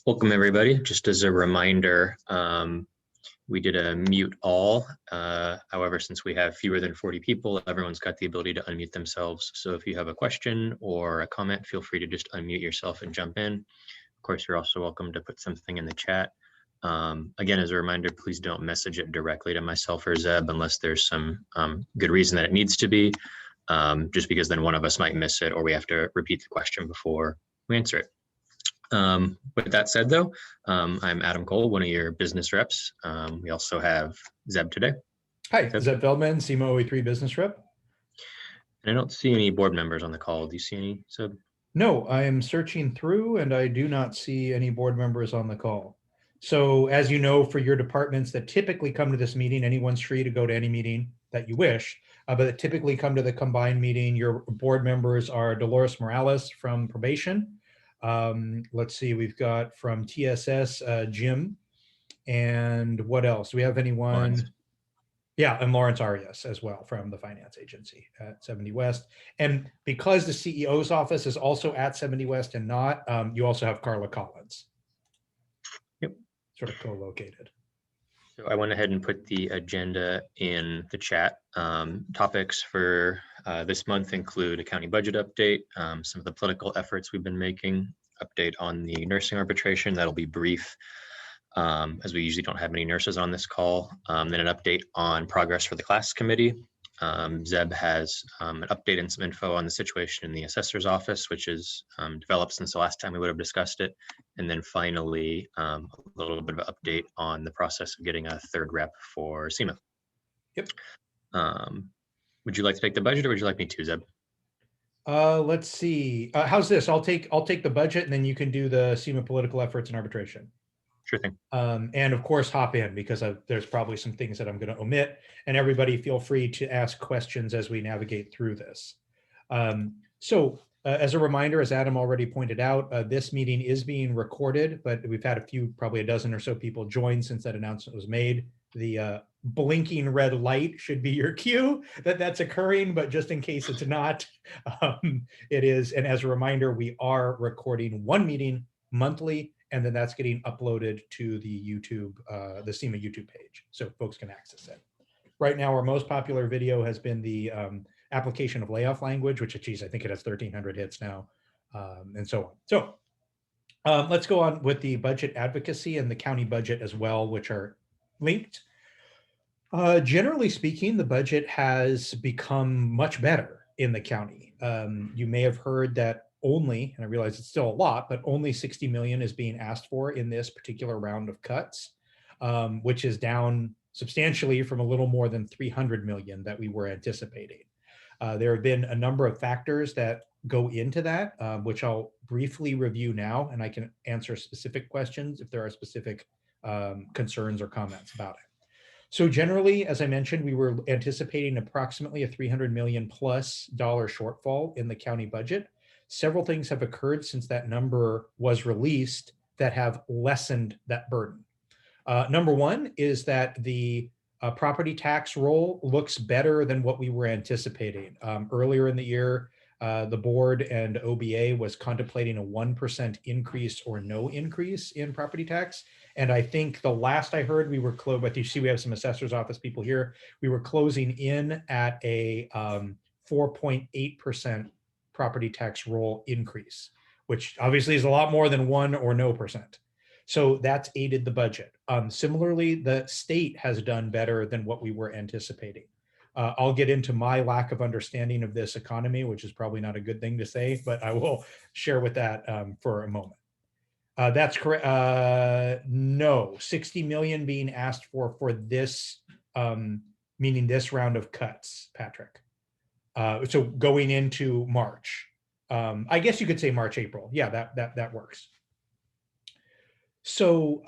Welcome, everybody. Just as a reminder, we did a mute all. However, since we have fewer than 40 people, everyone's got the ability to unmute themselves. So if you have a question or a comment, feel free to just unmute yourself and jump in. Of course, you're also welcome to put something in the chat. Again, as a reminder, please don't message it directly to myself or Zeb unless there's some good reason that it needs to be, just because then one of us might miss it or we have to repeat the question before we answer it. With that said, though, I'm Adam Cole, one of your business reps. We also have Zeb today. Hi, Zeb Feldman, SEMA OE3 business rep. And I don't see any board members on the call. Do you see any, Zeb? No, I am searching through and I do not see any board members on the call. So as you know, for your departments that typically come to this meeting, anyone's free to go to any meeting that you wish, but that typically come to the combined meeting. Your board members are Dolores Morales from probation. Let's see, we've got from TSS, Jim, and what else? Do we have anyone? Lawrence. Yeah, and Lawrence Arias as well from the finance agency at 70 West. And because the CEO's office is also at 70 West and not, you also have Carla Collins. Yep. Sort of co-located. So I went ahead and put the agenda in the chat. Topics for this month include a county budget update, some of the political efforts we've been making, update on the nursing arbitration. That'll be brief, as we usually don't have many nurses on this call. Then an update on progress for the class committee. Zeb has an update and some info on the situation in the assessor's office, which is developed since the last time we would have discussed it. And then finally, a little bit of an update on the process of getting a third rep for SEMA. Yep. Would you like to take the budget or would you like me to, Zeb? Let's see. How's this? I'll take the budget and then you can do the SEMA political efforts and arbitration. Sure thing. And of course, hop in because there's probably some things that I'm going to omit, and everybody feel free to ask questions as we navigate through this. As a reminder, as Adam already pointed out, this meeting is being recorded, but we've had probably a dozen or so people join since that announcement was made. The blinking red light should be your cue that that's occurring, but just in case it's not, it is. And as a reminder, we are recording one meeting monthly, and then that's getting uploaded to the YouTube, the SEMA YouTube page, so folks can access it. Right now, our most popular video has been the application of layoff language, which, geez, I think it has 1,300 hits now, and so on. So let's go on with the budget advocacy and the county budget as well, which are linked. Generally speaking, the budget has become much better in the county. You may have heard that only, and I realize it's still a lot, but only 60 million is being asked for in this particular round of cuts, which is down substantially from a little more than 300 million that we were anticipating. There have been a number of factors that go into that, which I'll briefly review now, and I can answer specific questions if there are specific concerns or comments about it. So generally, as I mentioned, we were anticipating approximately a $300 million plus shortfall in the county budget. Several things have occurred since that number was released that have lessened that burden. Number one is that the property tax roll looks better than what we were anticipating. Earlier in the year, the board and OBA was contemplating a 1% increase or no increase in property tax. And I think the last I heard, we were close, but you see we have some assessor's office people here. We were closing in at a 4.8% property tax roll increase, which obviously is a lot more than 1 or no percent. So that's aided the budget. Similarly, the state has done better than what we were anticipating. I'll get into my lack of understanding of this economy, which is probably not a good thing to say, but I will share with that for a moment. That's correct. No, 60 million being asked for this, meaning this round of cuts, Patrick. So going into March, I guess you could say March, April. Yeah, that works. So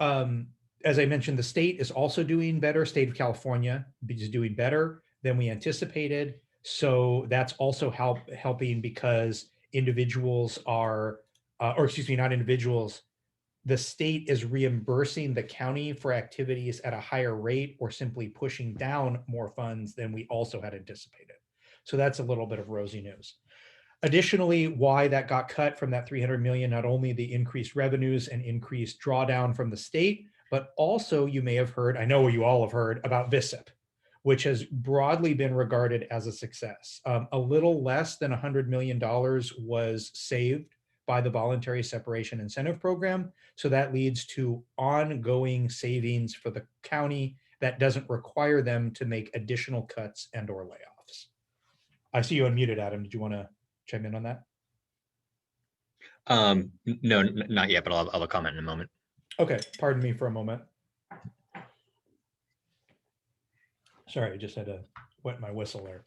as I mentioned, the state is also doing better. State of California is doing better than we anticipated. So that's also helping because individuals are, or excuse me, not individuals, the state is reimbursing the county for activities at a higher rate or simply pushing down more funds than we also had anticipated. So that's a little bit of rosy news. Additionally, why that got cut from that 300 million, not only the increased revenues and increased drawdown from the state, but also you may have heard, I know you all have heard about VSIP, which has broadly been regarded as a success. A little less than $100 million was saved by the Voluntary Separation Incentive Program. So that leads to ongoing savings for the county that doesn't require them to make additional cuts and or layoffs. I see you unmuted, Adam. Did you want to chime in on that? No, not yet, but I'll comment in a moment. Okay, pardon me for a moment. Sorry, I just had to wet my whistle there.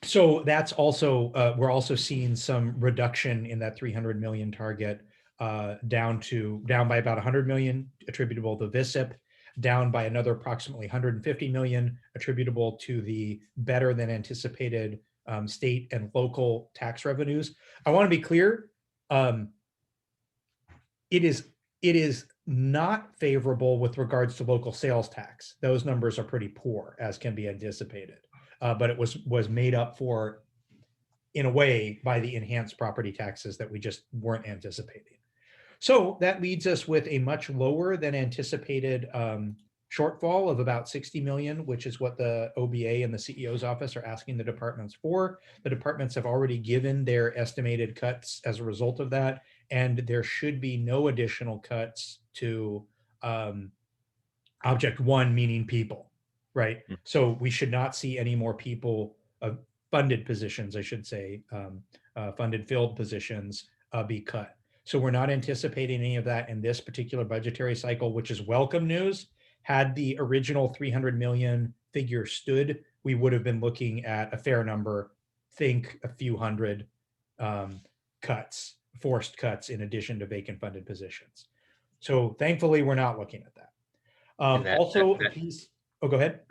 So that's also, we're also seeing some reduction in that 300 million target, down by about 100 million attributable to VSIP, down by another approximately 150 million attributable to the better than anticipated state and local tax revenues. I want to be clear. It is not favorable with regards to local sales tax. Those numbers are pretty poor, as can be anticipated. But it was made up for in a way by the enhanced property taxes that we just weren't anticipating. So that leads us with a much lower than anticipated shortfall of about 60 million, which is what the OBA and the CEO's office are asking the departments for. The departments have already given their estimated cuts as a result of that, and there should be no additional cuts to object one, meaning people, right? So we should not see any more people, funded positions, I should say, funded filled positions be cut. So we're not anticipating any of that in this particular budgetary cycle, which is welcome news. Had the original 300 million figure stood, we would have been looking at a fair number, think a few hundred cuts, forced cuts in addition to vacant funded positions. So thankfully, we're not looking at that. Go ahead.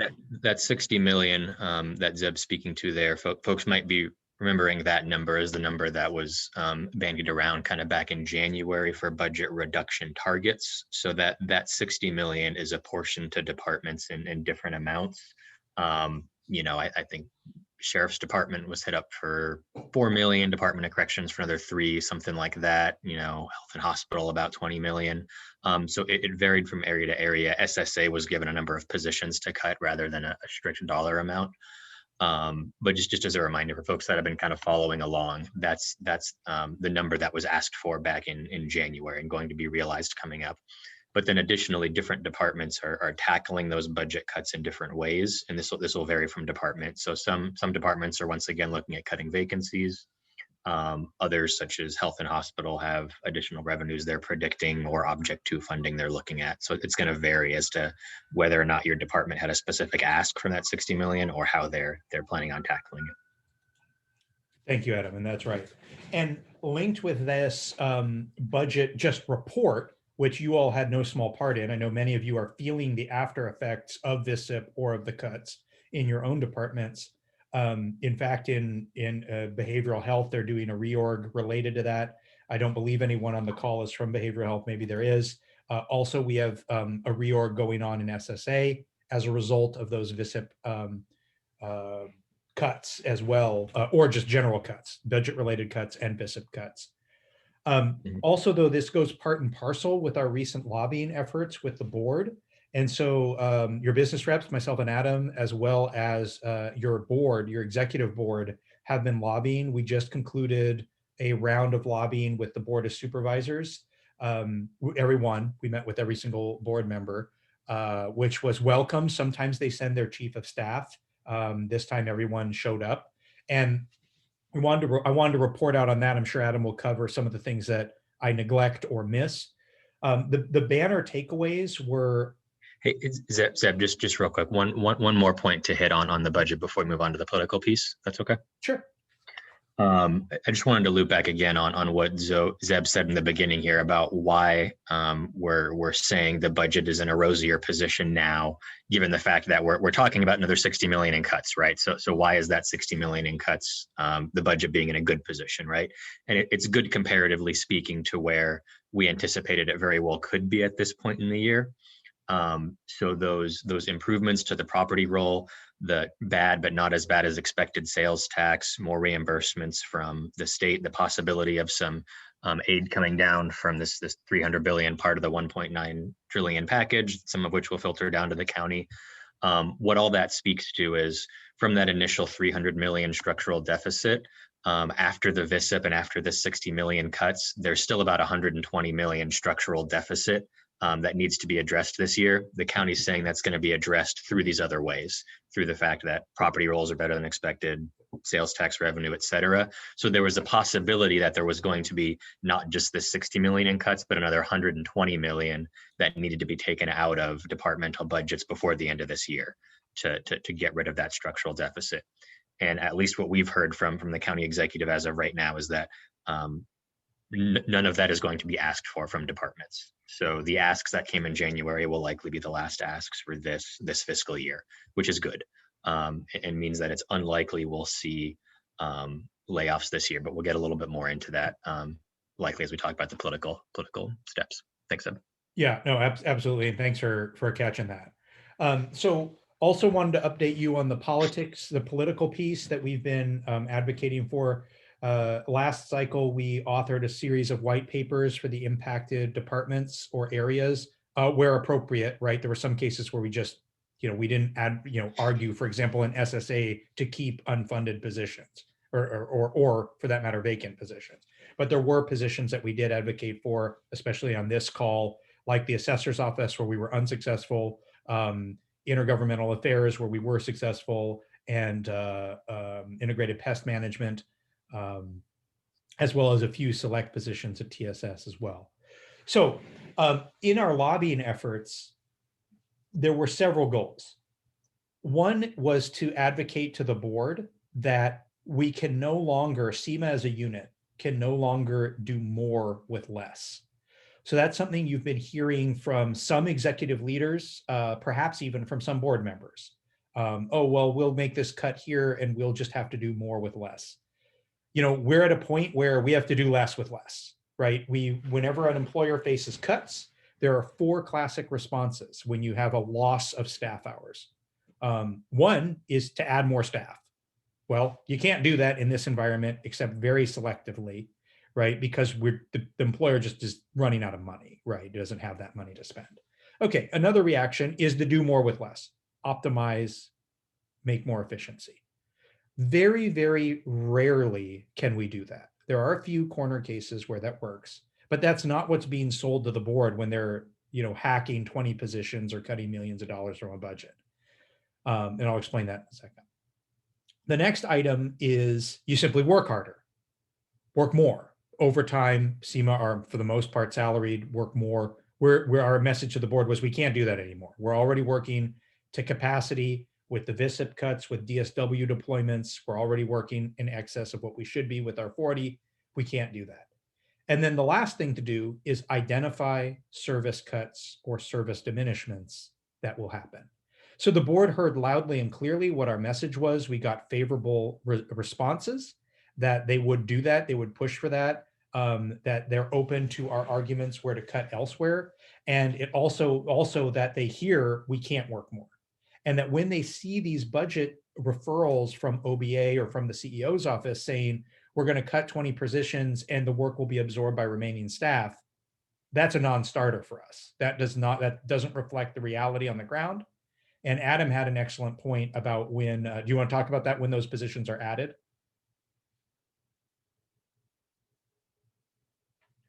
That 60 million that Zeb's speaking to there, folks might be remembering that number as the number that was bandied around kind of back in January for budget reduction targets. So that 60 million is apportioned to departments in different amounts. I think Sheriff's Department was hit up for 4 million, Department of Corrections for another 3, something like that. Health and Hospital about 20 million. So it varied from area to area. SSA was given a number of positions to cut rather than a strict dollar amount. But just as a reminder for folks that have been kind of following along, that's the number that was asked for back in January and going to be realized coming up. But then additionally, different departments are tackling those budget cuts in different ways. And this will vary from department. So some departments are once again looking at cutting vacancies. Others, such as Health and Hospital, have additional revenues they're predicting or object to funding they're looking at. So it's going to vary as to whether or not your department had a specific ask from that 60 million or how they're planning on tackling it. Thank you, Adam, and that's right. And linked with this budget just report, which you all had no small part in. I know many of you are feeling the after effects of this SIP or of the cuts in your own departments. In fact, in behavioral health, they're doing a reorg related to that. I don't believe anyone on the call is from behavioral health. Maybe there is. Also, we have a reorg going on in SSA as a result of those VSIP cuts as well, or just general cuts, budget-related cuts and VSIP cuts. Also, though, this goes part and parcel with our recent lobbying efforts with the board. And so your business reps, myself and Adam, as well as your board, your executive board, have been lobbying. We just concluded a round of lobbying with the Board of Supervisors. We met with every single board member, which was welcome. Sometimes they send their chief of staff. This time everyone showed up. And I wanted to report out on that. I'm sure Adam will cover some of the things that I neglect or miss. The banner takeaways were. Hey, Zeb, just real quick, one more point to hit on the budget before we move on to the political piece. That's okay? Sure. I just wanted to loop back again on what Zeb said in the beginning here about why we're saying the budget is in a rosier position now, given the fact that we're talking about another 60 million in cuts, right? So why is that 60 million in cuts, the budget being in a good position, right? And it's good comparatively speaking to where we anticipated it very well could be at this point in the year. So those improvements to the property roll, the bad but not as bad as expected sales tax, more reimbursements from the state, the possibility of some aid coming down from this 300 billion part of the 1.9 trillion package, some of which will filter down to the county. What all that speaks to is from that initial 300 million structural deficit, after the VISIP and after the 60 million cuts, there's still about 120 million structural deficit that needs to be addressed this year. The county's saying that's going to be addressed through these other ways, through the fact that property rolls are better than expected, sales tax revenue, et cetera. So there was a possibility that there was going to be not just the 60 million in cuts, but another 120 million that needed to be taken out of departmental budgets before the end of this year to get rid of that structural deficit. And at least what we've heard from the county executive as of right now is that none of that is going to be asked for from departments. So the asks that came in January will likely be the last asks for this fiscal year, which is good, and means that it's unlikely we'll see layoffs this year. But we'll get a little bit more into that likely as we talk about the political steps. Thanks, Eb. Yeah, no, absolutely, and thanks for catching that. So also wanted to update you on the political piece that we've been advocating for. Last cycle, we authored a series of white papers for the impacted departments or areas where appropriate, right? There were some cases where we just, we didn't argue, for example, in SSA to keep unfunded positions or for that matter, vacant positions. But there were positions that we did advocate for, especially on this call, like the Assessors Office where we were unsuccessful, Intergovernmental Affairs where we were successful, and Integrated Pest Management, as well as a few select positions at TSS as well. So in our lobbying efforts, there were several goals. One was to advocate to the board that we can no longer, SEMA as a unit, can no longer do more with less. So that's something you've been hearing from some executive leaders, perhaps even from some board members. Oh, well, we'll make this cut here and we'll just have to do more with less. We're at a point where we have to do less with less, right? Whenever an employer faces cuts, there are 4 classic responses when you have a loss of staff hours. One is to add more staff. Well, you can't do that in this environment except very selectively, right? Because the employer just is running out of money, right? It doesn't have that money to spend. Okay, another reaction is to do more with less, optimize, make more efficiency. Very, very rarely can we do that. There are a few corner cases where that works, but that's not what's being sold to the board when they're, hacking 20 positions or cutting millions of dollars from a budget. And I'll explain that in a second. The next item is you simply work harder, work more. Overtime, SEMA are for the most part salaried, work more. Our message to the board was we can't do that anymore. We're already working to capacity with the VISIP cuts, with DSW deployments. We're already working in excess of what we should be with our 40. We can't do that. And then the last thing to do is identify service cuts or service diminishments that will happen. So the board heard loudly and clearly what our message was. We got favorable responses that they would do that. They would push for that, that they're open to our arguments where to cut elsewhere. And it also that they hear we can't work more. And that when they see these budget referrals from OBA or from the CEO's office saying, we're going to cut 20 positions and the work will be absorbed by remaining staff, that's a non-starter for us. That doesn't reflect the reality on the ground. And Adam had an excellent point about when, do you want to talk about that when those positions are added?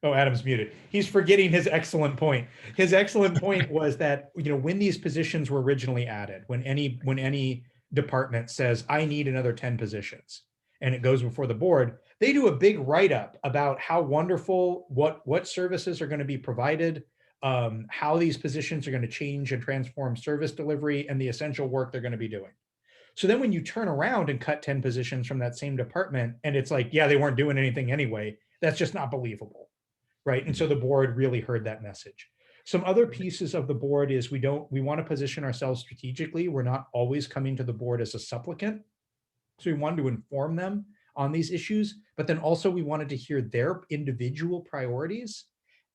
Oh, Adam's muted. He's forgetting his excellent point. His excellent point was that, when these positions were originally added, when any department says, I need another 10 positions, and it goes before the board, they do a big write-up about how wonderful, what services are going to be provided, how these positions are going to change and transform service delivery and the essential work they're going to be doing. So then when you turn around and cut 10 positions from that same department, and it's like, yeah, they weren't doing anything anyway, that's just not believable, right? And so the board really heard that message. Some other pieces of the board is we want to position ourselves strategically. We're not always coming to the board as a supplicant. So we wanted to inform them on these issues, but then also we wanted to hear their individual priorities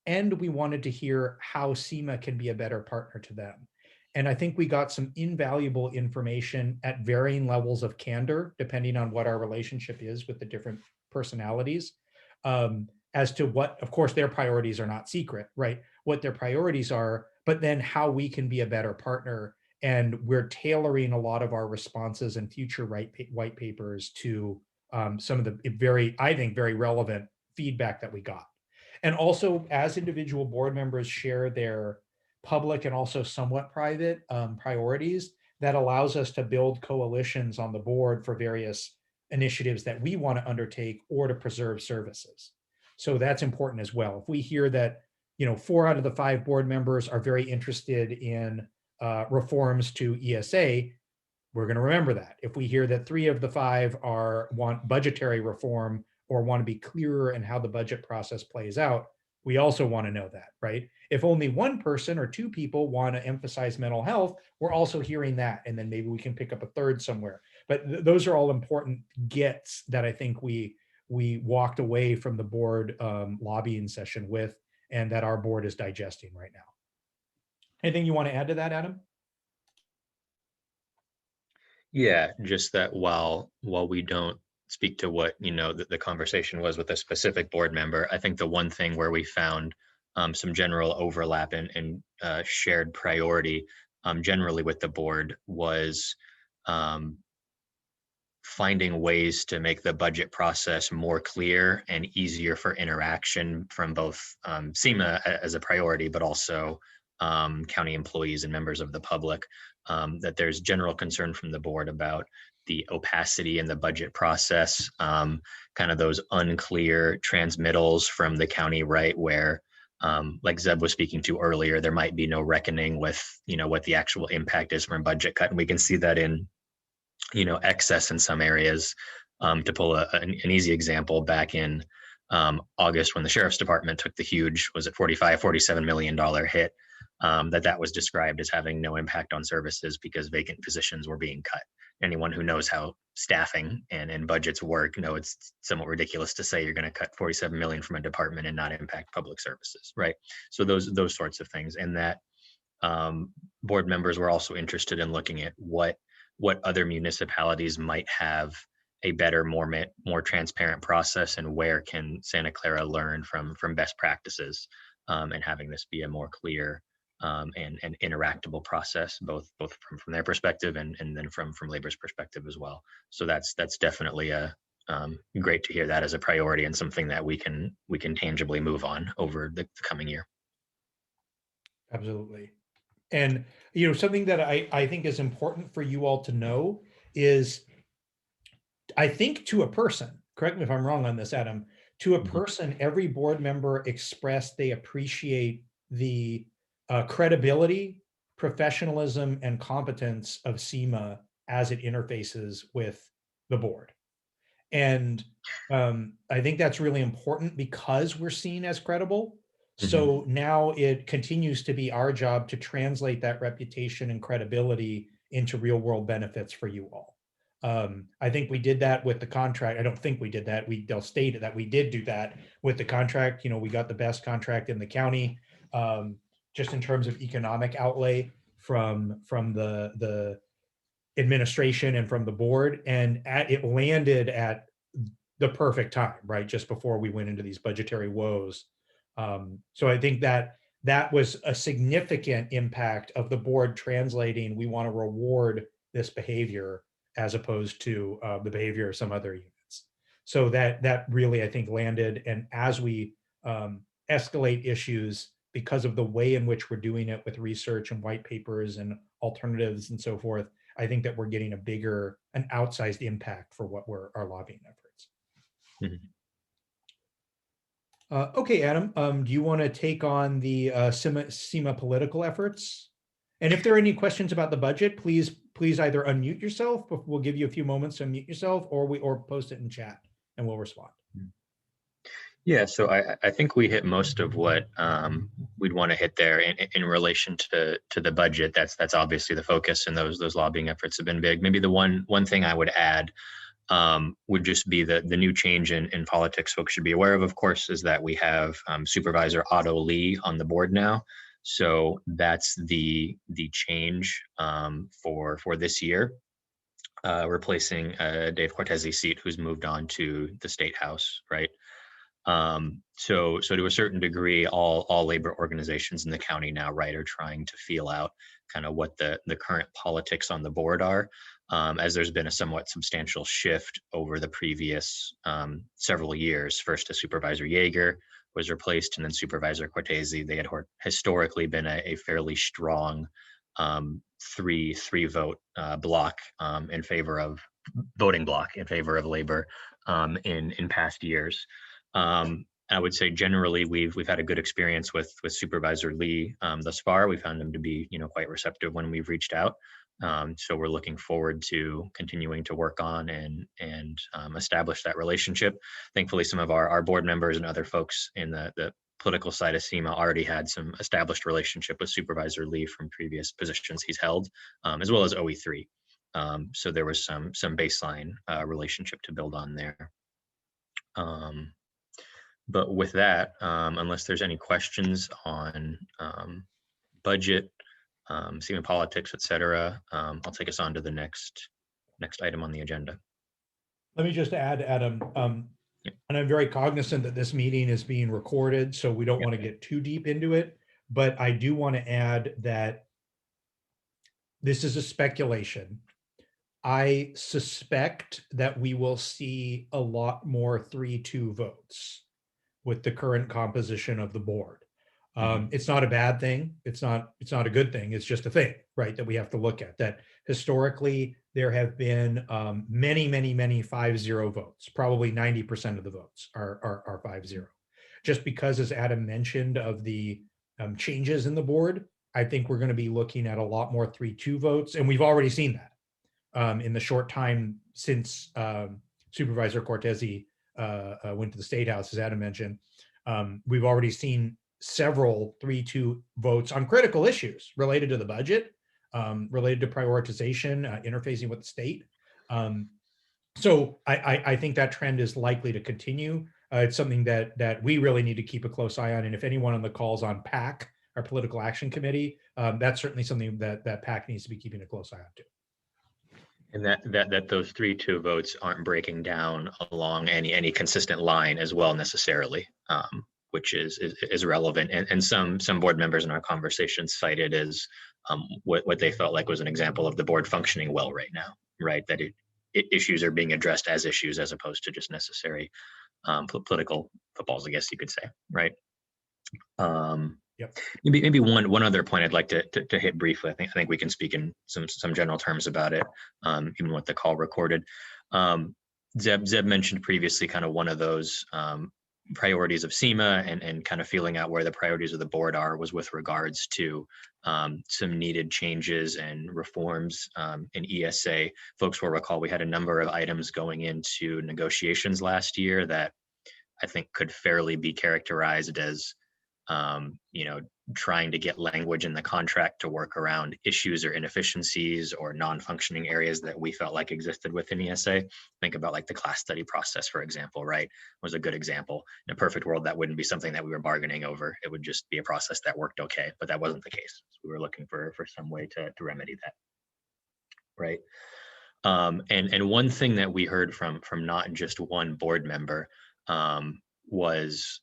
and we wanted to hear how SEMA can be a better partner to them. And I think we got some invaluable information at varying levels of candor, depending on what our relationship is with the different personalities, as to what, of course, their priorities are not secret, right? What their priorities are, but then how we can be a better partner. And we're tailoring a lot of our responses and future white papers to some of the very, I think, very relevant feedback that we got. And also, as individual board members share their public and also somewhat private priorities, that allows us to build coalitions on the board for various initiatives that we want to undertake or to preserve services. So that's important as well. If we hear that, 4 out of the 5 board members are very interested in reforms to ESA, we're going to remember that. If we hear that 3 of the 5 want budgetary reform or want to be clearer in how the budget process plays out, we also want to know that, right? If only 1 person or 2 people want to emphasize mental health, we're also hearing that, and then maybe we can pick up a 3rd somewhere. But those are all important gets that I think we walked away from the board lobbying session with, and that our board is digesting right now. Anything you want to add to that, Adam? Yeah, just that while we don't speak to what the conversation was with a specific board member, I think the one thing where we found some general overlap and shared priority generally with the board was finding ways to make the budget process more clear and easier for interaction from both SEMA as a priority, but also county employees and members of the public. That there's general concern from the board about the opacity in the budget process, kind of those unclear transmittals from the county, right, where like Zeb was speaking to earlier, there might be no reckoning with what the actual impact is from a budget cut, and we can see that in excess in some areas. To pull an easy example, back in August, when the sheriff's department took the huge, was it $47 million hit, that was described as having no impact on services because vacant positions were being cut. Anyone who knows how staffing and budgets work know it's somewhat ridiculous to say you're going to cut $47 million from a department and not impact public services, right? So those sorts of things, and that board members were also interested in looking at what other municipalities might have a better, more transparent process, and where can Santa Clara learn from best practices, and having this be a more clear and interactable process, both from their perspective and then from labor's perspective as well. So that's definitely great to hear that as a priority and something that we can tangibly move on over the coming year. Absolutely. And something that I think is important for you all to know is, I think to a person, correct me if I'm wrong on this, Adam, to a person, every board member expressed they appreciate the credibility, professionalism, and competence of SEMA as it interfaces with the board. And I think that's really important because we're seen as credible. So now it continues to be our job to translate that reputation and credibility into real world benefits for you all. I think we did that with the contract. I don't think we did that. They'll state that we did do that with the contract. We got the best contract in the county, just in terms of economic outlay from the administration and from the board. And it landed at the perfect time, right? Just before we went into these budgetary woes. So I think that was a significant impact of the board translating, we want to reward this behavior as opposed to the behavior of some other units. So that really, I think, landed. And as we escalate issues because of the way in which we're doing it with research and white papers and alternatives and so forth, I think that we're getting an outsized impact for what our lobbying efforts. Okay, Adam, do you want to take on the SEMA political efforts? And if there are any questions about the budget, please either unmute yourself, but we'll give you a few moments to unmute yourself, or post it in chat and we'll respond. Yeah, so I think we hit most of what we'd want to hit there in relation to the budget. That's obviously the focus, and those lobbying efforts have been big. Maybe the one thing I would add would just be the new change in politics folks should be aware of course, is that we have Supervisor Otto Lee on the board now. So that's the change for this year, replacing Dave Cortese seat, who's moved on to the State House, right? So to a certain degree, all labor organizations in the county now, right, are trying to feel out kind of what the current politics on the board are, as there's been a somewhat substantial shift over the previous several years. First, Supervisor Berger was replaced, and then Supervisor Cortese. They had historically been a fairly strong three vote block in favor of voting block in favor of labor in past years. I would say generally we've had a good experience with Supervisor Lee thus far. We found him to be quite receptive when we've reached out. So we're looking forward to continuing to work on and establish that relationship. Thankfully, some of our board members and other folks in the political side of SEMA already had some established relationship with Supervisor Lee from previous positions he's held, as well as OE3. So there was some baseline relationship to build on there. But with that, unless there's any questions on budget, SEMA politics, et cetera, I'll take us on to the next item on the agenda. Let me just add, Adam, Yep. and I'm very cognizant that this meeting is being recorded, so we don't Yep. want to get too deep into it. But I do want to add that this is a speculation. I suspect that we will see a lot more 3-2 votes with the current composition of the board. It's not a bad thing. It's not a good thing. It's just a thing, right? That we have to look at. That historically there have been many 5-0 votes. Probably 90% of the votes are 5-0. Just because, as Adam mentioned, of the changes in the board, I think we're going to be looking at a lot more 3-2 votes, and we've already seen that in the short time since Supervisor Cortese went to the State House, as Adam mentioned. We've already seen several 3-2 votes on critical issues related to the budget, related to prioritization, interfacing with the state. So I think that trend is likely to continue. It's something that we really need to keep a close eye on. And if anyone on the calls on PAC, our Political Action Committee, that's certainly something that PAC needs to be keeping a close eye on too. And that those 3-2 votes aren't breaking down along any consistent line as well necessarily, which is relevant. And some board members in our conversation cited as what they felt like was an example of the board functioning well right now, right? That issues are being addressed as issues as opposed to just necessary political footballs, I guess you could say, right? Yep. Maybe one other point I'd like to hit briefly. I think we can speak in some general terms about it, even with the call recorded. Zeb mentioned previously kind of one of those priorities of SEMA and kind of feeling out where the priorities of the board are was with regards to some needed changes and reforms in ESA. Folks will recall we had a number of items going into negotiations last year that I think could fairly be characterized as trying to get language in the contract to work around issues or inefficiencies or non-functioning areas that we felt like existed within ESA. Think about like the class study process, for example, right? Was a good example. In a perfect world, that wouldn't be something that we were bargaining over. It would just be a process that worked okay, but that wasn't the case. So we were looking for some way to remedy that, right? And one thing that we heard from not just one board member was,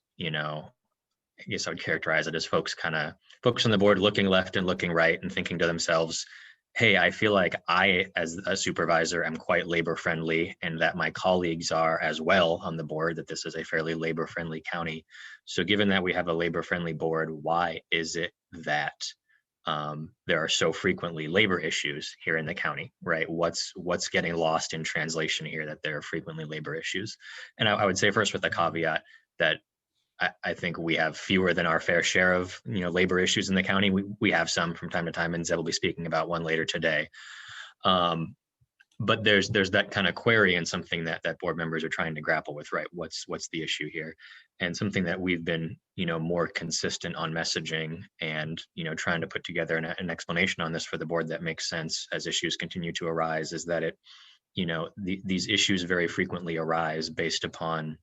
I guess I would characterize it as folks on the board looking left and looking right and thinking to themselves, hey, I feel like I, as a supervisor, am quite labor friendly and that my colleagues are as well on the board, that this is a fairly labor friendly county. So given that we have a labor friendly board, why is it that there are so frequently labor issues here in the county, right? What's getting lost in translation here that there are frequently labor issues? And I would say first with the caveat that I think we have fewer than our fair share of labor issues in the county. We have some from time to time, and Zeb will be speaking about one later today. But there's that kind of query and something that board members are trying to grapple with, right? What's the issue here? And something that we've been more consistent on messaging and trying to put together an explanation on this for the board that makes sense as issues continue to arise is that it these issues very frequently arise based upon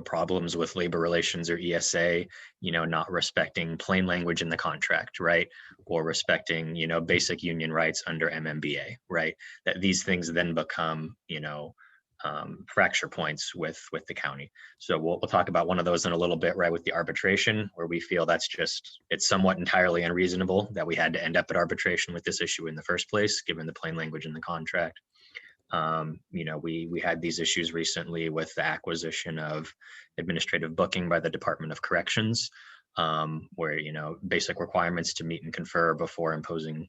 problems with labor relations or ESA, not respecting plain language in the contract, right? Or respecting, basic union rights under MMBA, right? That these things then become, fracture points with the county. So we'll talk about one of those in a little bit, right? With the arbitration, where we feel it's somewhat entirely unreasonable that we had to end up at arbitration with this issue in the first place, given the plain language in the contract. We had these issues recently with the acquisition of administrative booking by the Department of Corrections, where, basic requirements to meet and confer before imposing,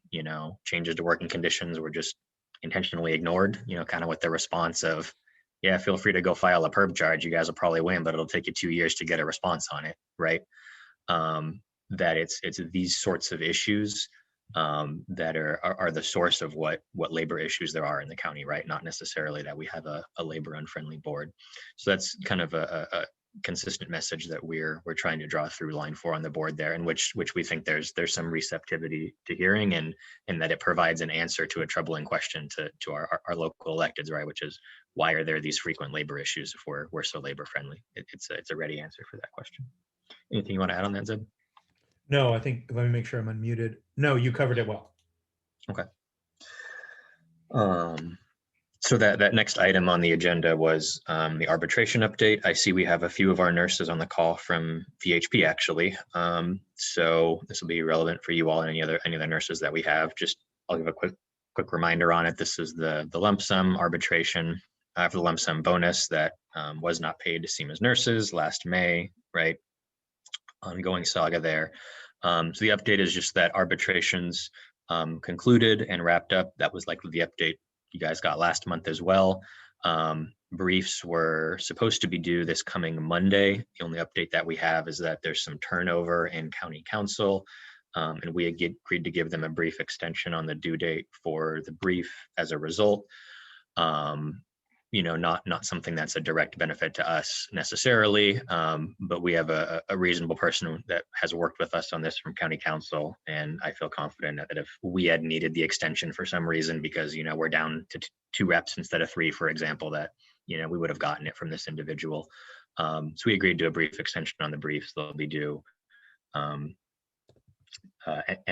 changes to working conditions were just intentionally ignored, kind of with the response of, yeah, feel free to go file a perp charge. You guys will probably win, but it'll take you 2 years to get a response on it, right? That it's these sorts of issues that are the source of what labor issues there are in the county, right? Not necessarily that we have a labor unfriendly board. So that's kind of a consistent message that we're trying to draw through line 4 on the board there, and which we think there's some receptivity to hearing, and that it provides an answer to a troubling question to our local electeds, right? Which is, why are there these frequent labor issues if we're so labor friendly? It's a ready answer for that question. Anything you want to add on that, Zeb? No, I think, let me make sure I'm unmuted. No, you covered it well. Okay. So that next item on the agenda was the arbitration update. I see we have a few of our nurses on the call from VHP actually. So this will be relevant for you all and any other nurses that we have. Just I'll give a quick reminder on it. This is the lump sum arbitration for the lump sum bonus that was not paid to SEMA's nurses last May, right? Ongoing saga there. So the update is just that arbitrations concluded and wrapped up. That was likely the update you guys got last month as well. Briefs were supposed to be due this coming Monday. The only update that we have is that there's some turnover in county council, and we agreed to give them a brief extension on the due date for the brief as a result. Not something that's a direct benefit to us necessarily, but we have a reasonable person that has worked with us on this from county council, and I feel confident that if we had needed the extension for some reason, because we're down to 2 reps instead of 3, for example, that we would have gotten it from this individual. So we agreed to a brief extension on the briefs. They'll be due end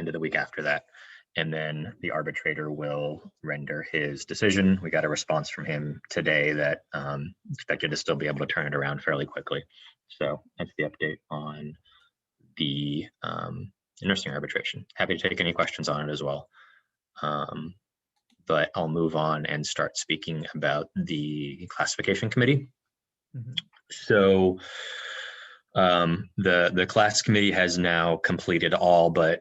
of the week after that. And then the arbitrator will render his decision. We got a response from him today that expected to still be able to turn it around fairly quickly. So that's the update on the nursing arbitration. Happy to take any questions on it as well. But I'll move on and start speaking about the classification committee. Mm-hmm. So the class committee has now completed all but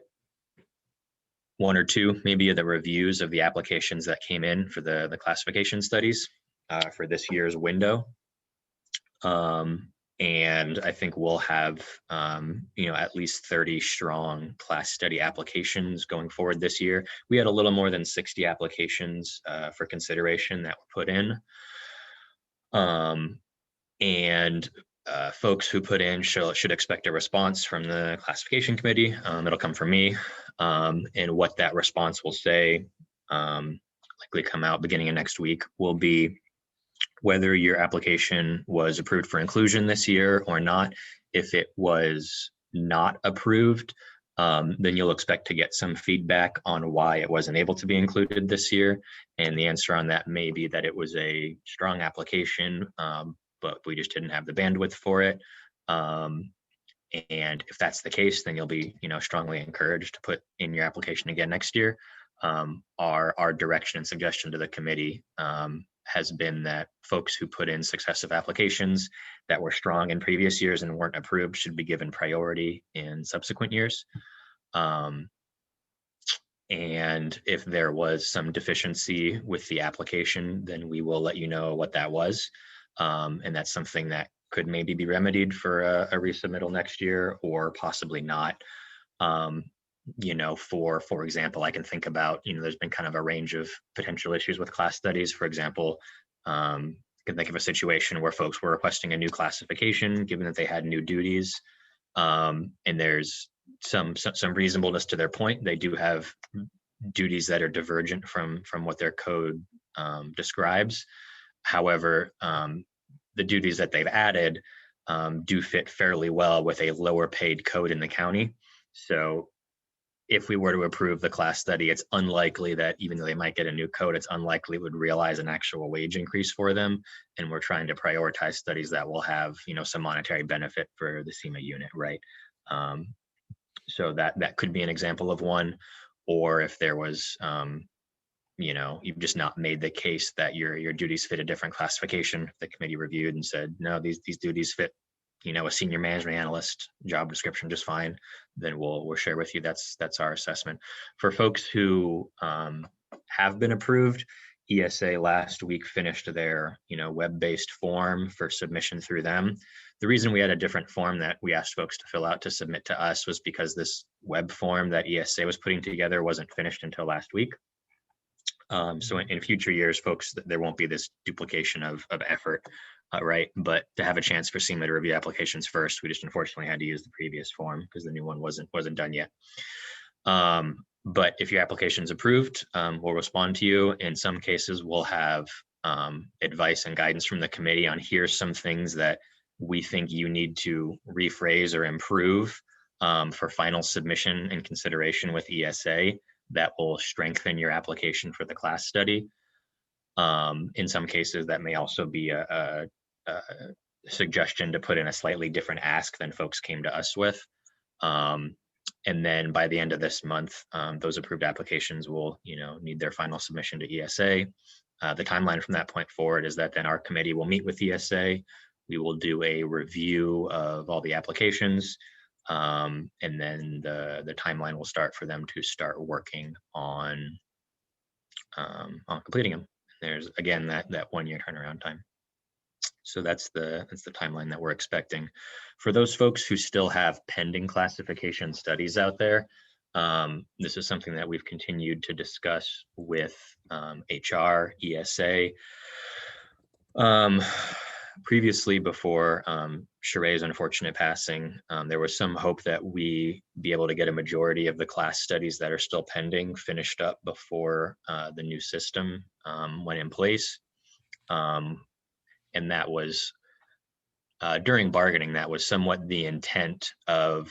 1 or 2 maybe of the reviews of the applications that came in for the classification studies for this year's window. And I think we'll have at least 30 strong class study applications going forward this year. We had a little more than 60 applications for consideration that were put in. And folks who put in should expect a response from the classification committee. It'll come from me. And what that response will say, likely come out beginning of next week, will be whether your application was approved for inclusion this year or not. If it was not approved, then you'll expect to get some feedback on why it wasn't able to be included this year. And the answer on that may be that it was a strong application, but we just didn't have the bandwidth for it. And if that's the case, then you'll be, strongly encouraged to put in your application again next year. Our direction and suggestion to the committee has been that folks who put in successive applications that were strong in previous years and weren't approved should be given priority in subsequent years. And if there was some deficiency with the application, then we will let you know what that was. And that's something that could maybe be remedied for a resubmittal next year, or possibly not. For example, I can think about, there's been kind of a range of potential issues with class studies. For example, I can think of a situation where folks were requesting a new classification, given that they had new duties, and there's some reasonableness to their point. They do have duties that are divergent from what their code describes. However, the duties that they've added do fit fairly well with a lower paid code in the county. So if we were to approve the class study, it's unlikely that, even though they might get a new code, it's unlikely it would realize an actual wage increase for them. And we're trying to prioritize studies that will have, some monetary benefit for the SEMA unit, right? So that could be an example of one. Or if there was, you've just not made the case that your duties fit a different classification. The committee reviewed and said, no, these duties fit, a senior management analyst job description just fine, then we'll share with you. That's our assessment. For folks who have been approved, ESA last week finished their web-based form for submission through them. The reason we had a different form that we asked folks to fill out to submit to us was because this web form that ESA was putting together wasn't finished until last week. So in future years, folks, there won't be this duplication of effort, right? But to have a chance for SEMA to review applications first, we just unfortunately had to use the previous form because the new one wasn't done yet. But if your application's approved, we'll respond to you. In some cases, we'll have advice and guidance from the committee on here's some things that we think you need to rephrase or improve for final submission and consideration with ESA. That will strengthen your application for the class study. In some cases, that may also be a suggestion to put in a slightly different ask than folks came to us with. And then by the end of this month, those approved applications will, need their final submission to ESA. The timeline from that point forward is that then our committee will meet with ESA. We will do a review of all the applications. And then the timeline will start for them to start working on completing them. There's again that 1 year turnaround time. So that's the timeline that we're expecting. For those folks who still have pending classification studies out there, this is something that we've continued to discuss with HR, ESA. Previously, before Sheree's unfortunate passing, there was some hope that we be able to get a majority of the class studies that are still pending finished up before the new system went in place. And that was during bargaining, that was somewhat the intent of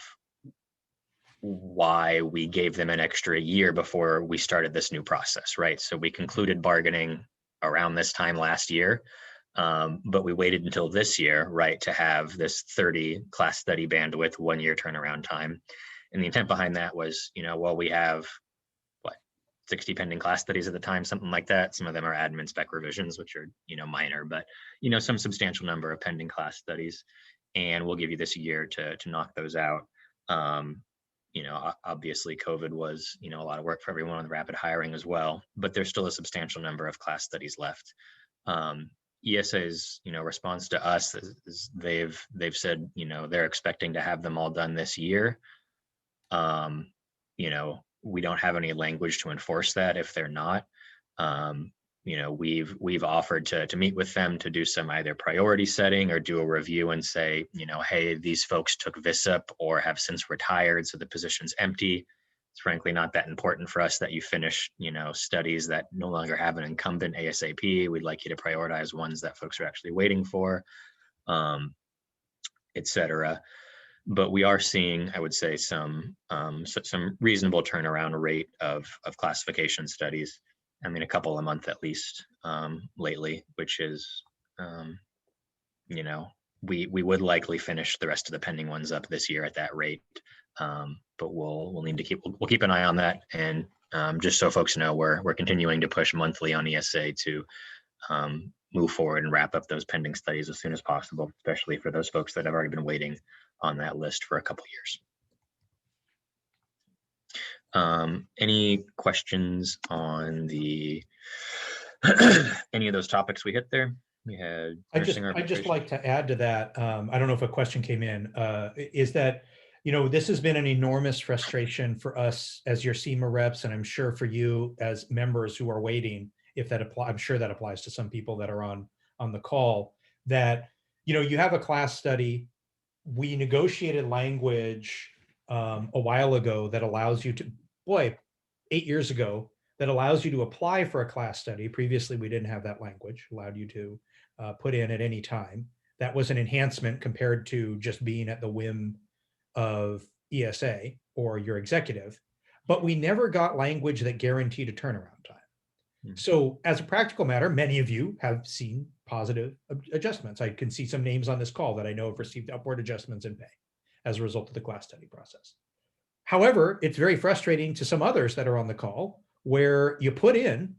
why we gave them an extra year before we started this new process, right? So we concluded bargaining around this time last year. But we waited until this year, right, to have this 30 class study bandwidth 1 year turnaround time. And the intent behind that was, well, we have 60 pending class studies at the time, something like that. Some of them are admin spec revisions, which are, minor, but, some substantial number of pending class studies. And we'll give you this year to knock those out. Obviously COVID was, a lot of work for everyone on the rapid hiring as well, but there's still a substantial number of class studies left. ESA's, response to us is they've said, they're expecting to have them all done this year. We don't have any language to enforce that if they're not. We've offered to meet with them to do some either priority setting or do a review and say, hey, these folks took VISUP or have since retired, so the position's empty. It's frankly not that important for us that you finish, studies that no longer have an incumbent ASAP. We'd like you to prioritize ones that folks are actually waiting for, et cetera. But we are seeing, I would say, some reasonable turnaround rate of classification studies. I mean, a couple a month at least lately, which is, we would likely finish the rest of the pending ones up this year at that rate. But we'll need to keep an eye on that. And just so folks know, we're continuing to push monthly on ESA to move forward and wrap up those pending studies as soon as possible, especially for those folks that have already been waiting on that list for a couple years. Any questions on the any of those topics we hit there? We had I'd just like to add to that. I don't know if a question came in, is that, this has been an enormous frustration for us as your SEMA reps, and I'm sure for you as members who are waiting, if that applies, I'm sure that applies to some people that are on the call, that, you have a class study. We negotiated language a while ago that allows you to, 8 years ago, that allows you to apply for a class study. Previously, we didn't have that language, allowed you to put in at any time. That was an enhancement compared to just being at the whim of ESA or your executive. But we never got language that guaranteed a turnaround time. So as a practical matter, many of you have seen positive adjustments. I can see some names on this call that I know have received upward adjustments in pay as a result of the class study process. However, it's very frustrating to some others that are on the call where you put in,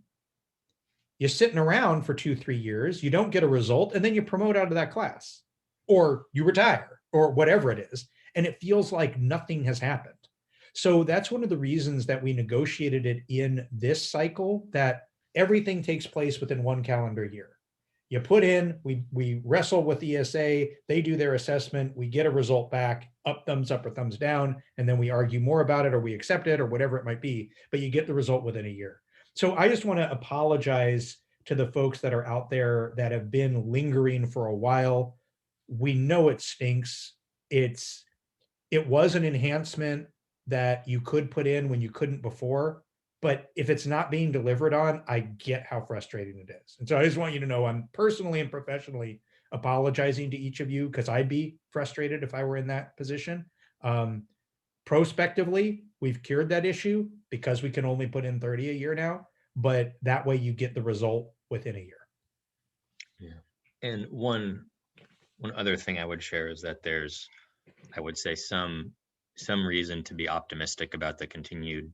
you're sitting around for 2-3 years, you don't get a result, and then you promote out of that class, or you retire, or whatever it is, and it feels like nothing has happened. So that's one of the reasons that we negotiated it in this cycle, that everything takes place within 1 calendar year. You put in, we wrestle with ESA, they do their assessment, we get a result back, up, thumbs up, or thumbs down, and then we argue more about it, or we accept it, or whatever it might be, but you get the result within a year. So I just want to apologize to the folks that are out there that have been lingering for a while. We know it stinks. It was an enhancement that you could put in when you couldn't before, but if it's not being delivered on, I get how frustrating it is. And so I just want you to know I'm personally and professionally apologizing to each of you, because I'd be frustrated if I were in that position. Prospectively, we've cured that issue because we can only put in 30 a year now, but that way you get the result within a year. Yeah. And one other thing I would share is that there's, I would say, some reason to be optimistic about the continued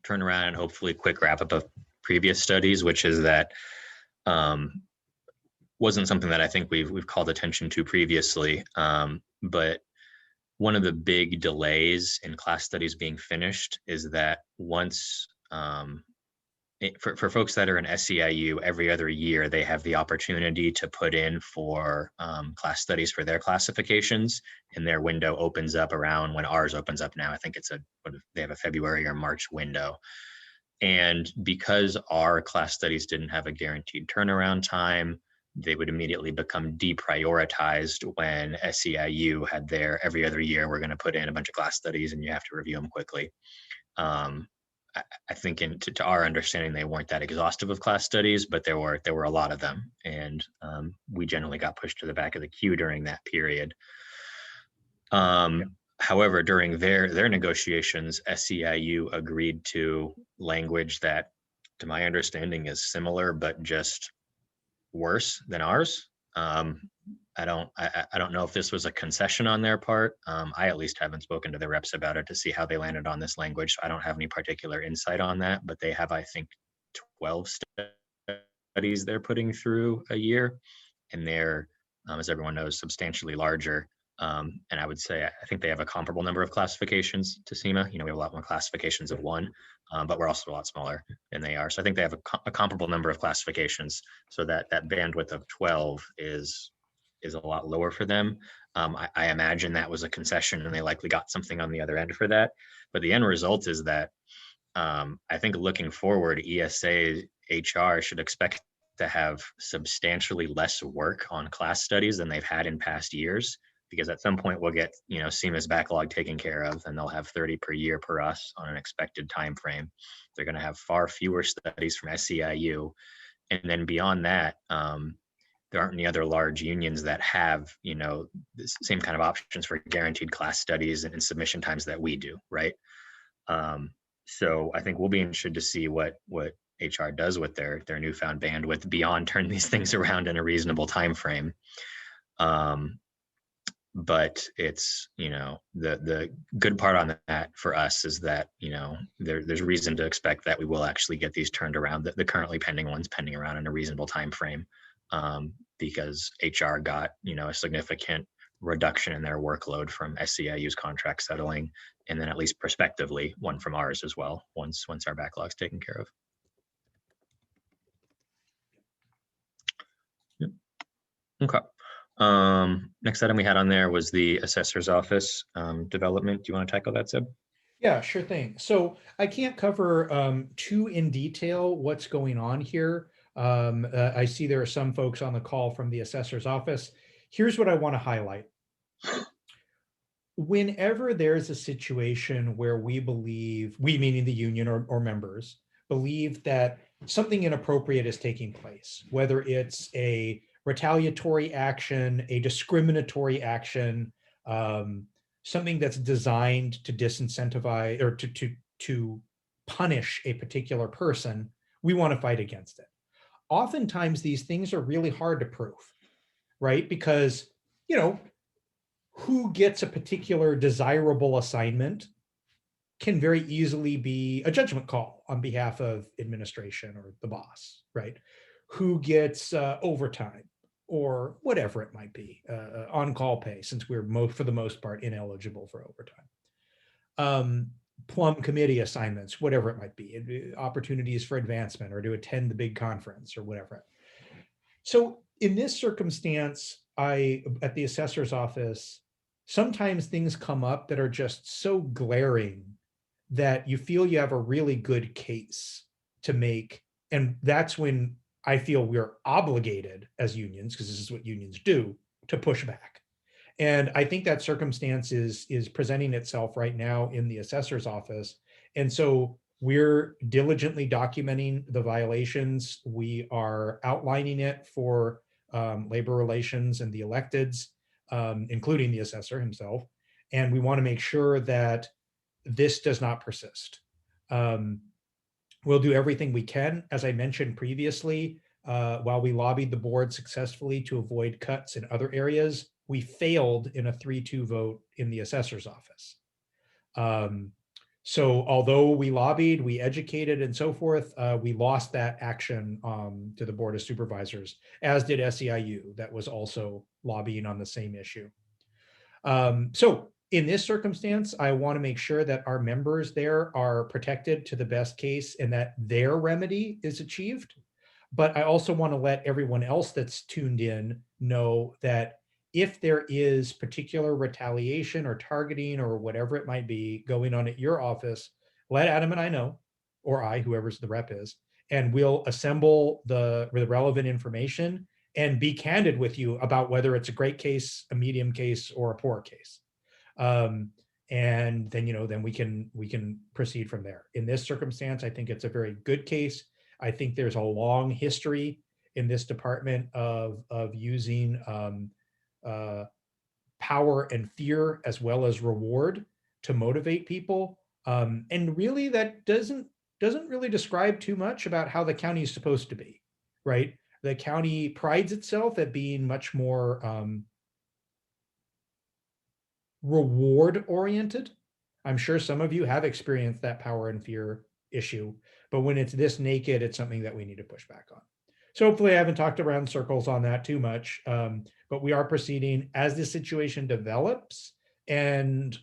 turnaround and hopefully quick wrap up of previous studies, which is that wasn't something that I think we've called attention to previously, but one of the big delays in class studies being finished is that once for folks that are in SEIU, every other year they have the opportunity to put in for class studies for their classifications, and their window opens up around when ours opens up now. I think they have a February or March window. And because our class studies didn't have a guaranteed turnaround time, they would immediately become deprioritized when SEIU had their every other year, we're going to put in a bunch of class studies and you have to review them quickly. I think to our understanding, they weren't that exhaustive of class studies, but there were a lot of them. And we generally got pushed to the back of the queue during that period. However, during their negotiations, SEIU agreed to language that, to my understanding, is similar, but just worse than ours. I don't know if this was a concession on their part. I at least haven't spoken to the reps about it to see how they landed on this language. So I don't have any particular insight on that, but they have, I think, 12 studies they're putting through a year, and they're, as everyone knows, substantially larger. And I would say, I think they have a comparable number of classifications to SEMA. We have a lot more classifications of one, but we're also a lot smaller than they are. So I think they have a comparable number of classifications. So that bandwidth of 12 is a lot lower for them. I imagine that was a concession, and they likely got something on the other end for that. But the end result is that I think looking forward, ESA HR should expect to have substantially less work on class studies than they've had in past years, because at some point we'll get SEMA's backlog taken care of, and they'll have 30 per year per us on an expected time frame. They're going to have far fewer studies from SEIU, and then beyond that, there aren't any other large unions that have the same kind of options for guaranteed class studies and submission times that we do, right? So I think we'll be interested to see what HR does with their newfound bandwidth beyond turning these things around in a reasonable time frame. But it's the good part on that for us is that there's reason to expect that we will actually get these turned around, the currently pending ones pending around in a reasonable time frame, because HR got a significant reduction in their workload from SEIU's contract settling, and then at least prospectively one from ours as well once our backlog's taken care of. Yep. Okay. Next item we had on there was the assessor's office development. Do you want to tackle that, Seb? Yeah, sure thing. So I can't cover too in detail what's going on here. I see there are some folks on the call from the assessor's office. Here's what I want to highlight. Whenever there's a situation where we believe, we meaning the union or members, believe that something inappropriate is taking place, whether it's a retaliatory action, a discriminatory action, something that's designed to disincentivize or to punish a particular person, we want to fight against it. Oftentimes, these things are really hard to prove, right? Because, you know, who gets a particular desirable assignment can very easily be a judgment call on behalf of administration or the boss, right? Who gets overtime or whatever it might be, on-call pay, since we're for the most part ineligible for overtime. Plum committee assignments, whatever it might be, opportunities for advancement or to attend the big conference or whatever. So in this circumstance, at the assessor's office, sometimes things come up that are just so glaring that you feel you have a really good case to make. And that's when I feel we're obligated as unions, because this is what unions do, to push back. And I think that circumstance is presenting itself right now in the assessor's office. And so we're diligently documenting the violations. We are outlining it for labor relations and the electeds, including the assessor himself. And we want to make sure that this does not persist. We'll do everything we can. As I mentioned previously, while we lobbied the board successfully to avoid cuts in other areas, we failed in a 3-2 vote in the assessor's office. So although we lobbied, we educated and so forth, we lost that action to the Board of Supervisors, as did SEIU, that was also lobbying on the same issue. So in this circumstance, I want to make sure that our members there are protected to the best case and that their remedy is achieved. But I also want to let everyone else that's tuned in know that if there is particular retaliation or targeting or whatever it might be going on at your office, let Adam and I know, or I, whoever's the rep is, and we'll assemble the relevant information and be candid with you about whether it's a great case, a medium case, or a poor case. And then, you know, then we can proceed from there. In this circumstance, I think it's a very good case. I think there's a long history in this department of using power and fear as well as reward to motivate people. And really that doesn't really describe too much about how the county is supposed to be, right? The county prides itself at being much more reward oriented. I'm sure some of you have experienced that power and fear issue, but when it's this naked, it's something that we need to push back on. So hopefully I haven't talked around circles on that too much, but we are proceeding as the situation develops and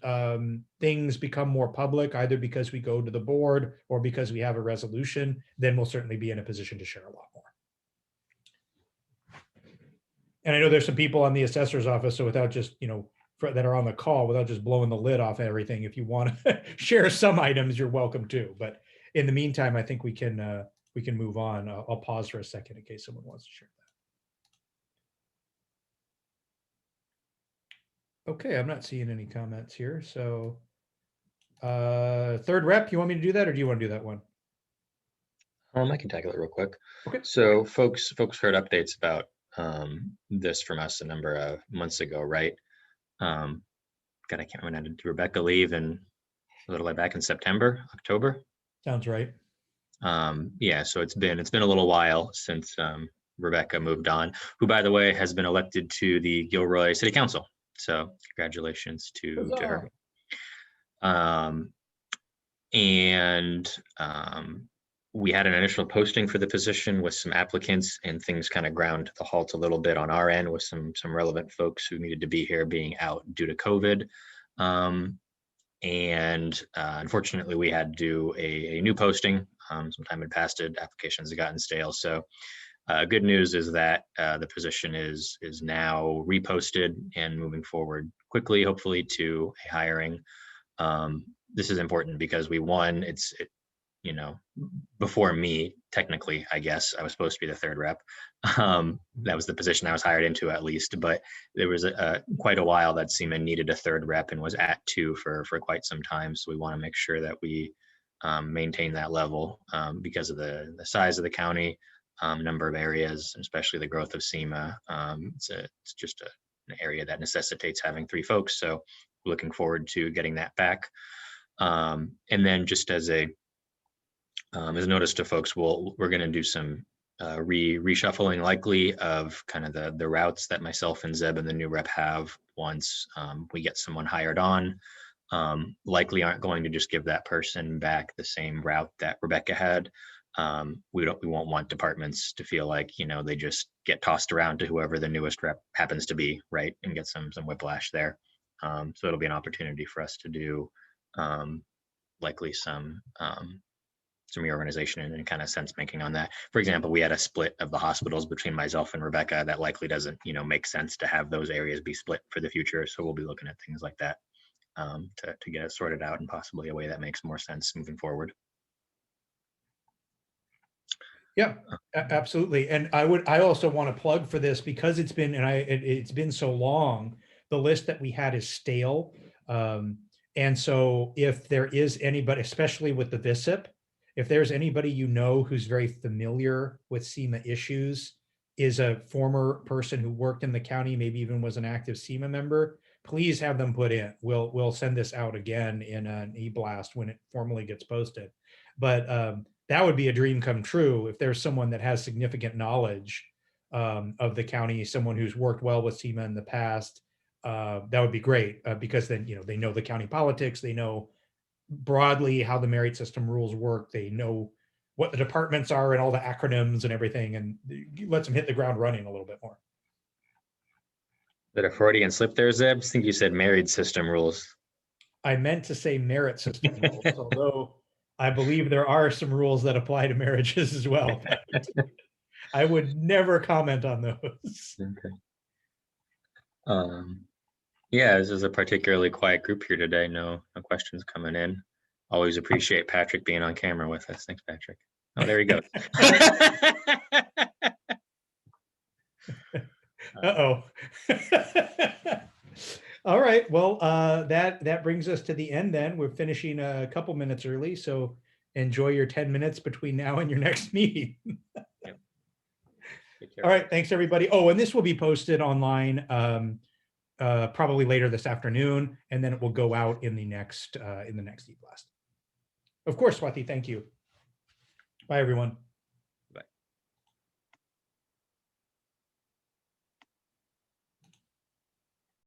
things become more public, either because we go to the board or because we have a resolution, then we'll certainly be in a position to share a lot more. And I know there's some people on the assessor's office, so without just, you know, that are on the call, without just blowing the lid off everything, if you want to share some items, you're welcome to. But in the meantime, I think we can move on. I'll pause for a second in case someone wants to share that. Okay, I'm not seeing any comments here. So third rep, you want me to do that, or do you want to do that one? I can tackle it real quick. Okay. So folks heard updates about this from us a number of months ago, right? God, I can't remember. Did Rebecca leave and a little way back in September, October? Sounds right. Yeah, so it's been a little while since Rebecca moved on, who, by the way, has been elected to the Gilroy City Council. So congratulations to her. We had an initial posting for the position with some applicants, and things kind of ground to the halt a little bit on our end with some relevant folks who needed to be here being out due to COVID. Unfortunately, we had to do a new posting. Some time had passed, applications had gotten stale. So good news is that the position is now reposted and moving forward quickly, hopefully, to a hiring. This is important because we won. You know, before me, technically, I guess I was supposed to be the third rep. That was the position I was hired into, at least, but there was quite a while that Seaman needed a third rep and was at 2 for quite some time. So we want to make sure that we maintain that level because of the size of the county, number of areas, and especially the growth of SEMA. It's just an area that necessitates having 3 folks. So looking forward to getting that back. And then just as a notice to folks, we're going to do some reshuffling likely of kind of the routes that myself and Zeb and the new rep have once we get someone hired on. Likely aren't going to just give that person back the same route that Rebecca had. We won't want departments to feel like, they just get tossed around to whoever the newest rep happens to be, right, and get some whiplash there. So it'll be an opportunity for us to do likely some reorganization and kind of sense making on that. For example, we had a split of the hospitals between myself and Rebecca. That likely doesn't, make sense to have those areas be split for the future. So we'll be looking at things like that to get it sorted out and possibly a way that makes more sense moving forward. Yeah, absolutely. And I also want to plug for this because it's been so long. The list that we had is stale. And so if there is anybody, especially with the VISIP, if there's anybody who's very familiar with SEMA issues, is a former person who worked in the county, maybe even was an active SEMA member, please have them put in. We'll send this out again in an e-blast when it formally gets posted. But that would be a dream come true if there's someone that has significant knowledge of the county, someone who's worked well with SEMA in the past. That would be great because then they know the county politics, they know broadly how the merit system rules work, they know what the departments are and all the acronyms and everything, and lets them hit the ground running a little bit more. Did a Freudian slip there, Zeb? I think you said married system rules. I meant to say merit system rules, although I believe there are some rules that apply to marriages as well. I would never comment on those. Okay. Yeah, this is a particularly quiet group here today. No questions coming in. Always appreciate Patrick being on camera with us. Thanks, Patrick. Oh, there he goes. Uh-oh. All right. Well, that brings us to the end then. We're finishing a couple minutes early, so enjoy your 10 minutes between now and your next meeting. Yep. All right. Thanks, everybody. Oh, and this will be posted online probably later this afternoon, and then it will go out in the next e-blast. Of course, Swati, thank you. Bye, everyone.